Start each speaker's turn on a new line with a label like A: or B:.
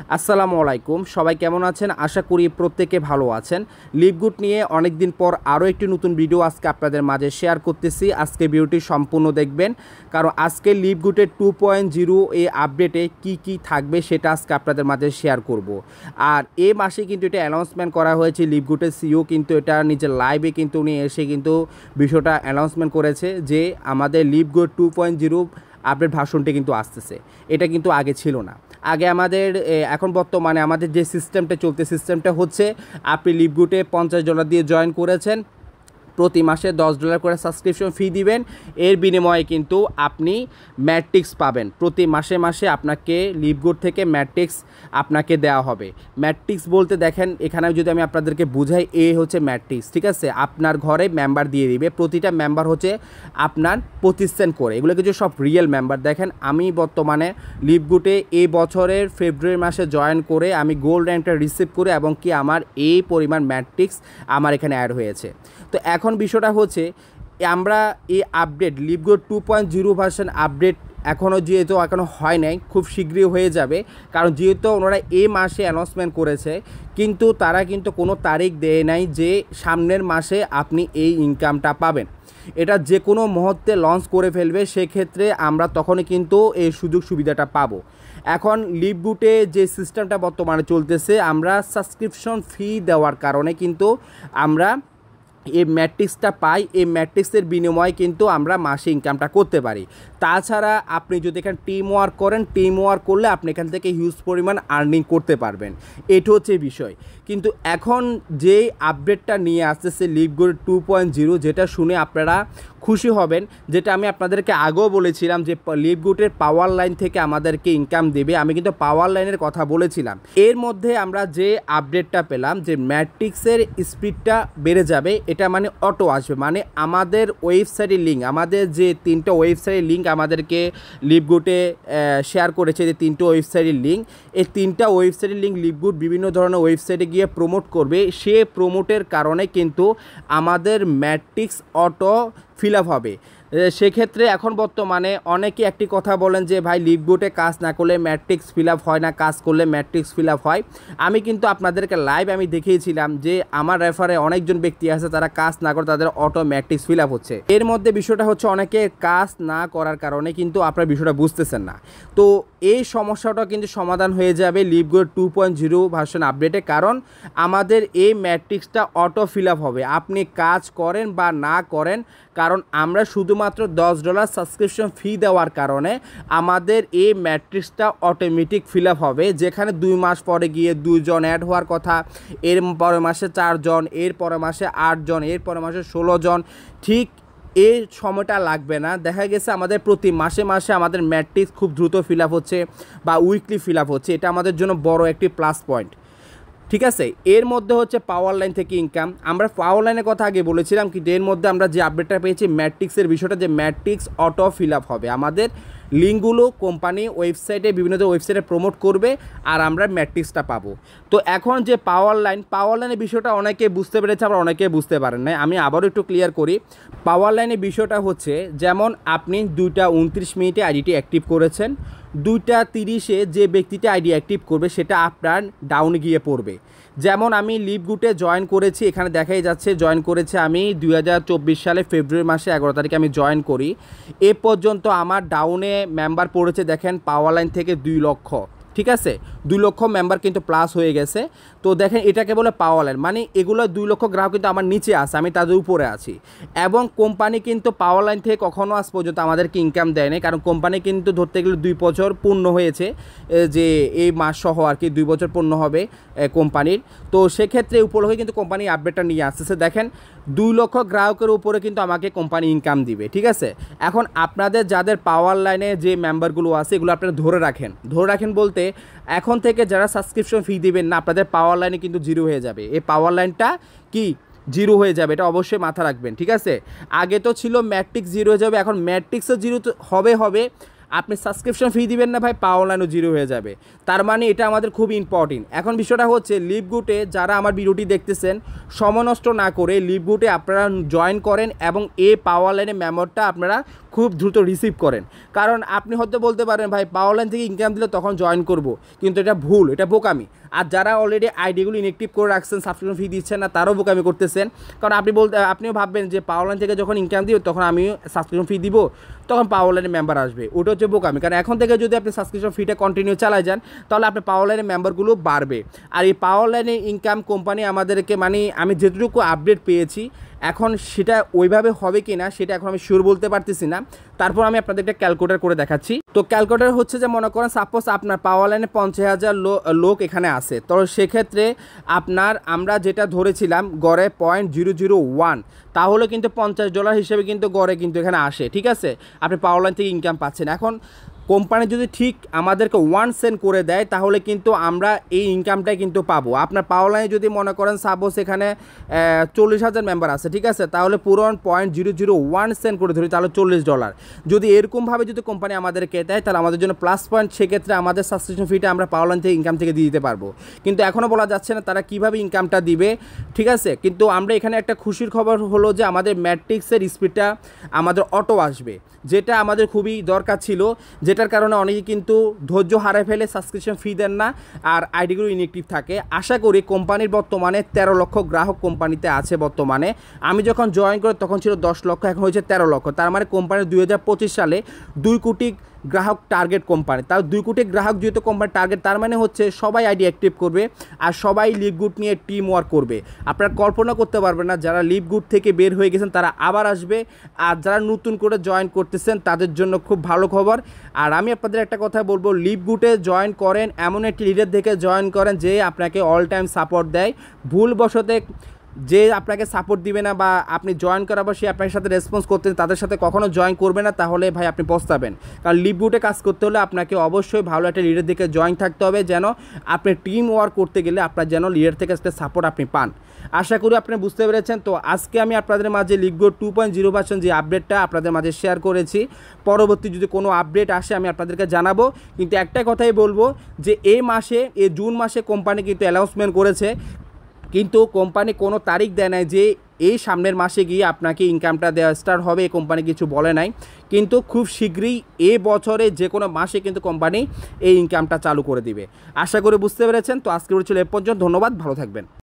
A: আসসালামু আলাইকুম, সবাই কেমন আছেন? আশা করি প্রত্যেকে ভালো আছেন। লিভগুড নিয়ে অনেক দিন পর আরও একটি নতুন ভিডিও আজকে আপনাদের মাঝে শেয়ার করতেছি। আজকে ভিডিওটি সম্পূর্ণ দেখবেন, কারণ আজকে লিভগুডের 2.0 এই আপডেটে কি থাকবে সেটা আজকে আপনাদের মাঝে শেয়ার করব। আর এই মাসে কিন্তু এটা অ্যানাউন্সমেন্ট করা হয়েছে। লিভগুডের সিইও কিন্তু এটা নিজের লাইভে কিন্তু উনি এসে কিন্তু বিষয়টা অ্যানাউন্সমেন্ট করেছে যে আমাদের লিভগুড 2.0 আপডেট ভার্সনটি কিন্তু আসতেছে। এটা কিন্তু আগে ছিল না। আগে আমাদের এখন বর্তমানে আমাদের যে সিস্টেমটা চলতে, সিস্টেমটা হচ্ছে আপনি লিভগুডে $50 দিয়ে জয়েন করেছেন, প্রতি মাসে $10 করে সাবস্ক্রিপশন ফি দিবেন, এর বিনিময়ে কিন্তু আপনি ম্যাট্রিক্স পাবেন। প্রতি মাসে মাসে আপনাকে লিভগুড থেকে ম্যাট্রিক্স আপনাকে দেওয়া হবে। ম্যাট্রিক্স বলতে দেখেন, এখানে যদি আমি আপনাদেরকে বুঝাই, এ হচ্ছে ম্যাট্রিক্স, ঠিক আছে? আপনার ঘরে মেম্বার দিয়ে দিবে, প্রতিটা মেম্বার হচ্ছে আপনার 25 সেন্ট করে। এগুলো কিছু সব রিয়েল মেম্বার। দেখেন, আমি বর্তমানে লিভগুডে এই বছরের ফেব্রুয়ারি মাসে জয়েন করে আমি গোল্ড র্যাঙ্কটা রিসিভ করে এবং কি আমার এই পরিমাণ ম্যাট্রিক্স আমার এখানে অ্যাড হয়েছে। তো এখন বিষয়টা হচ্ছে, আমরা এই আপডেট লিভগুড 2.0 ভার্সন আপডেট এখনও হয় নাই, খুব শীঘ্রই হয়ে যাবে। কারণ যেহেতু ওনারা এই মাসে অ্যানাউন্সমেন্ট করেছে, কিন্তু তারা কিন্তু কোনো তারিখ দেয় নাই যে সামনের মাসে আপনি এই ইনকামটা পাবেন। এটা যে কোনো মুহূর্তে লঞ্চ করে ফেলবে, সেক্ষেত্রে আমরা তখনই কিন্তু এই সুযোগ সুবিধাটা পাবো। এখন লিভগুডে যে সিস্টেমটা বর্তমানে চলতেছে, আমরা সাবস্ক্রিপশন ফি দেওয়ার কারণে কিন্তু আমরা এই ম্যাট্রিক্সটা পাই। এই ম্যাট্রিক্সের বিনিময়ে কিন্তু আমরা মাসে ইনকামটা করতে পারি। তাছাড়া আপনি যদি এখানে টিম ওয়ার্ক করেন, টিম ওয়ার্ক করলে আপনি এখান থেকে হিউজ পরিমাণ আর্নিং করতে পারবেন। এটা হচ্ছে বিষয়। কিন্তু এখন যে আপডেটটা নিয়ে আসতেছে লিভগুড 2.0, যেটা শুনে আপনারা খুশি হবেন, যেটা আমি আপনাদেরকে আগেও বলেছিলাম যে লিভগুডের পাওয়ার লাইন থেকে আমাদেরকে ইনকাম দেবে। আমি কিন্তু পাওয়ার লাইনের কথা বলেছিলাম। এর মধ্যে আমরা যে আপডেটটা পেলাম যে ম্যাট্রিক্সের স্পিডটা বেড়ে যাবে, এটা মানে অটো আসবে। মানে আমাদের ওয়েবসাইটের লিঙ্ক, আমাদের যে 3টা ওয়েবসাইটের লিঙ্ক আমাদেরকে লিভগুডে শেয়ার করেছে, যে 3টা ওয়েবসাইটের লিঙ্ক, এই 3টা ওয়েবসাইটের লিঙ্ক লিভগুড বিভিন্ন ধরনের ওয়েবসাইটে গিয়ে প্রমোট করবে। সে প্রমোটের কারণে কিন্তু আমাদের ম্যাট্রিক্স অটো ফিল আপ হবে। সেক্ষেত্রে এখন বর্তমানে অনেকে একটি কথা বলেন যে ভাই, লিভগুডে কাজ না করলে ম্যাট্রিক্স ফিল আপ হয় না, কাজ করলে ম্যাট্রিক্স ফিল আপ হয়। আমি কিন্তু আপনাদেরকে লাইভ আমি দেখিয়েছিলাম যে আমার রেফারে অনেকজন ব্যক্তি আছে, তারা কাজ না করে তাদের অটো ম্যাট্রিক্স ফিল আপ হচ্ছে। এর মধ্যে বিষয়টা হচ্ছে, অনেকে কাজ না করার কারণে কিন্তু আপনার বিষয়টা বুঝতেছেন না। তো এই সমস্যাটা কিন্তু সমাধান হয়ে যাবে লিভগুড 2.0 ভার্সন আপডেটে। কারণ আমাদের এই ম্যাট্রিক্সটা অটো ফিল আপ হবে, আপনি কাজ করেন বা না করেন। কারণ আমরা শুধুমাত্র $10 সাবস্ক্রিপশন ফি দেওয়ার কারণে আমাদের এই ম্যাট্রিক্সটা অটোমেটিক ফিল আপ হবে। যেখানে 2 মাস পরে গিয়ে 2 জন অ্যাড হওয়ার কথা, এর পরের মাসে 4 জন, এর পরের মাসে 8 জন, এর পরের মাসে 16 জন, ঠিক এই সময়টা লাগবে না। দেখা গেছে আমাদের প্রতি মাসে মাসে আমাদের ম্যাট্রিক্স খুব দ্রুত ফিল আপ হচ্ছে বা উইকলি ফিল আপ হচ্ছে। এটা আমাদের জন্য বড় একটি প্লাস পয়েন্ট, ঠিক আছে? এর মধ্যে হচ্ছে পাওয়ার লাইন থেকে ইনকাম। আমরা পাওয়ার লাইনের কথা আগে বলেছিলাম, কিন্তু এর মধ্যে আমরা যে আপডেটটা পেয়েছি ম্যাট্রিক্সের বিষয়টা, যে ম্যাট্রিক্স অটো ফিল আপ হবে। আমাদের লিঙ্কগুলো কোম্পানি ওয়েবসাইটে, বিভিন্ন ওয়েবসাইটে প্রমোট করবে আর আমরা ম্যাট্রিক্সটা পাবো। তো এখন যে পাওয়ার লাইনের বিষয়টা অনেকে বুঝতে পেরেছে, আবার অনেকে বুঝতে পারেন না। আমি আবারও একটু ক্লিয়ার করি। পাওয়ার লাইনের বিষয়টা হচ্ছে, যেমন আপনি 2টা 29 মিনিটে আইডিটি অ্যাক্টিভ করেছেন, 2টা 30-এ যে ব্যক্তিটা আইডি অ্যাক্টিভ করবে সেটা আপনার ডাউনে গিয়ে পড়বে। যেমন আমি লিভগুডে জয়েন করেছি, এখানে দেখাই যাচ্ছে জয়েন করেছে আমি 2024 সালে ফেব্রুয়ারি মাসে 11 তারিখে আমি জয়েন করি। এ পর্যন্ত আমার ডাউনে মেম্বার পড়েছে দেখেন পাওয়ার লাইন থেকে 2 লক্ষ, ঠিক আছে? 2 লক্ষ মেম্বার কিন্তু প্লাস হয়ে গেছে। তো দেখেন, এটাকে বলে পাওয়ার লাইন। মানে এগুলো 2 লক্ষ গ্রাহক কিন্তু আমার নিচে আছে, আমি তাদের উপরে আছি। এবং কোম্পানি কিন্তু পাওয়ার লাইন থেকে কখনও আজ পর্যন্ত আমাদেরকে ইনকাম দেয় না, কারণ কোম্পানি কিন্তু ধরতে গেলে 2 বছর পূর্ণ হয়েছে, যে এই মাস সহ আর কি 2 বছর পূর্ণ হবে কোম্পানির। তো সেক্ষেত্রে উপলক্ষে কিন্তু কোম্পানি আপডেটটা নিয়ে আসতেছে। দেখেন, 2 লক্ষ গ্রাহকের উপরে কিন্তু আমাকে কোম্পানি ইনকাম দিবে, ঠিক আছে? এখন আপনাদের যাদের পাওয়ার লাইনে যে মেম্বারগুলো আছে, এগুলো আপনারা ধরে রাখেন বলতে, এখন থেকে যারা সাবস্ক্রিপশন ফি দিবেন না, আপনাদের পাওয়ার লাইনে কিন্তু 0 হয়ে যাবে। এই পাওয়ার লাইনটা কি 0 হয়ে যাবে, এটা অবশ্যই মাথা রাখবেন, ঠিক আছে? আগে তো ছিল ম্যাট্রিক্স 0 হয়ে যাবে, এখন ম্যাট্রিক্সও 0 হবে। আপনি সাবস্ক্রিপশন ফি দিবেন না ভাই, পাওয়ার লাইনও জিরো হয়ে যাবে। তার মানে এটা আমাদের খুব ইম্পর্টেন্ট। এখন বিষয়টা হচ্ছে লিভগুটে যারা আমার ভিডিওটি দেখতেছেন, সময় নষ্ট না করে লিভগুটে আপনারা জয়েন করেন এবং এই পাওয়ার লাইনের মেম্বারটা আপনারা খুব দ্রুত রিসিভ করেন। কারণ আপনি হয়তো বলতে পারেন ভাই পাওয়ার লাইন থেকে ইনকাম দিলে তখন জয়েন করব, কিন্তু এটা ভুল, এটা বোকামি। আর যারা অলরেডি আইডিগুলো ইনঅ্যাক্টিভ করে রাখছেন, সাবস্ক্রিপশন ফি দিচ্ছেন না, তারাও বোকামি করতেছেন। কারণ আপনিও ভাববেন যে পাওয়ার লাইন থেকে যখন ইনকাম দিব তখন আমি সাবস্ক্রিপশন ফি দিব, তখন পাওয়ার লাইনের মেম্বার আসবে, ওটা হচ্ছে বোকামি। কারণ এখন থেকে যদি আপনি সাবস্ক্রিপশন ফিটা কন্টিনিউ চালাই যান তাহলে আপনার পাওয়ার লাইনের মেম্বারগুলো বাড়বে। আর এই পাওয়ার লাইনের ইনকাম কোম্পানি আমাদেরকে, মানে আমি যেটুকু আপডেট পেয়েছি, এখন সেটা ওইভাবে হবে কি না সেটা এখন আমি শিওর বলতে পারতেছি না। তারপর আমি আপনাদের একটা ক্যালকুলেটর করে দেখাচ্ছি। তো ক্যালকুলেটর হচ্ছে যে মনে করেন সাপোজ আপনার পাওয়ার লাইনে 50,000 লোক এখানে আছে, তো সেক্ষেত্রে আমরা যেটা ধরেছিলাম গড়ে $0.001, তাহলে কিন্তু $50 হিসেবে কিন্তু গড়ে কিন্তু এখানে আসে। ঠিক আছে, আপনি পাওয়ার লাইন থেকে ইনকাম পাচ্ছেন। এখন কোম্পানি যদি ঠিক আমাদেরকে 1 সেন্ট করে দেয় তাহলে কিন্তু আমরা এই ইনকামটাই কিন্তু পাবো। আপনার পাওয়ার লাইনে যদি মনে করেন সাপোজ এখানে 40,000 মেম্বার আছে, ঠিক আছে, তাহলে পুরো $0.001 সেন্ট করে ধরি, তাহলে $40। যদি এরকমভাবে যদি কোম্পানি আমাদেরকে দেয় তাহলে আমাদের জন্য প্লাস পয়েন্ট। সেক্ষেত্রে আমাদের সাবস্ক্রিপশন ফিটা আমরা পাওয়ার লাইন থেকে ইনকাম থেকে দিয়ে দিতে পারবো, কিন্তু এখনও বলা যাচ্ছে না তারা কীভাবে ইনকামটা দিবে। ঠিক আছে, কিন্তু আমরা এখানে একটা খুশির খবর হলো যে আমাদের ম্যাট্রিক্সের স্পিডটা আমাদের অটো আসবে, যেটা আমাদের খুবই দরকার ছিল, যেটার কারণে অনেকে কিন্তু ধৈর্য হারায় ফেলে, সাবস্ক্রিপশন ফি দেন না আর আইডিগুলো ইনঅ্যাক্টিভ থাকে। আশা করি কোম্পানির বর্তমানে 13 লক্ষ গ্রাহক কোম্পানিতে আছে বর্তমানে। আমি যখন জয়েন করি তখন ছিল 10 লক্ষ, এখন হয়েছে 13 লক্ষ। তার মানে কোম্পানির 2025 সালে 2 কোটি গ্রাহক টার্গেট কোম্পানি। তার 2 কোটি গ্রাহক যেহেতু কোম্পানির টার্গেট, তার মানে হচ্ছে সবাই আইডি অ্যাক্টিভ করবে আর সবাই লিভগুড নিয়ে টিম ওয়ার্ক করবে। আপনারা কল্পনা করতে পারবেন না, যারা লিভগুড থেকে বের হয়ে গেছেন তারা আবার আসবে, আর যারা নতুন করে জয়েন করতেছেন তাদের জন্য খুব ভালো খবর। আর আমি আপনাদের একটা কথা বলবো, লিভগুডে জয়েন করেন, এমন একটি লিডার থেকে জয়েন করেন যে আপনাকে অল টাইম সাপোর্ট দেয়। ভুলবশতে যে আপনাকে সাপোর্ট দিবে না বা আপনি জয়েন করার পর সে আপনার সাথে রেসপন্স করতে তাদের সাথে কখনো জয়েন করবে না, তাহলে ভাই আপনি পস্তাবেন। কারণ লিভগুডে কাজ করতে হলে আপনাকে অবশ্যই ভালো একটা লিডার দিকে জয়েন থাকতে হবে, যেন আপনি টিম ওয়ার্ক করতে গেলে আপনার যেন লিডার থেকে একটা সাপোর্ট আপনি পান। আশা করি আপনি বুঝতে পেরেছেন। তো আজকে আমি আপনাদের মাঝে লিভগুড 2.0 ভার্সন যে আপডেটটা আপনাদের মাঝে শেয়ার করেছি। পরবর্তী যদি কোনো আপডেট আসে আমি আপনাদেরকে জানাবো, কিন্তু একটা কথাই বলবো যে এই জুন মাসে কোম্পানি কিন্তু অ্যানাউন্সমেন্ট করেছে, কিন্তু কোম্পানি কোনো তারিখ দেয় নাই যে এই সামনের মাসে গিয়ে আপনাকে ইনকামটা দেওয়া স্টার্ট হবে, এই কোম্পানি কিছু বলে নাই। কিন্তু খুব শীঘ্রই এই বছরে যে কোনো মাসে কিন্তু কোম্পানি এই ইনকামটা চালু করে দিবে। আশা করি বুঝতে পেরেছেন। তো আজকে ছিল এ পর্যন্ত, ধন্যবাদ, ভালো থাকবেন।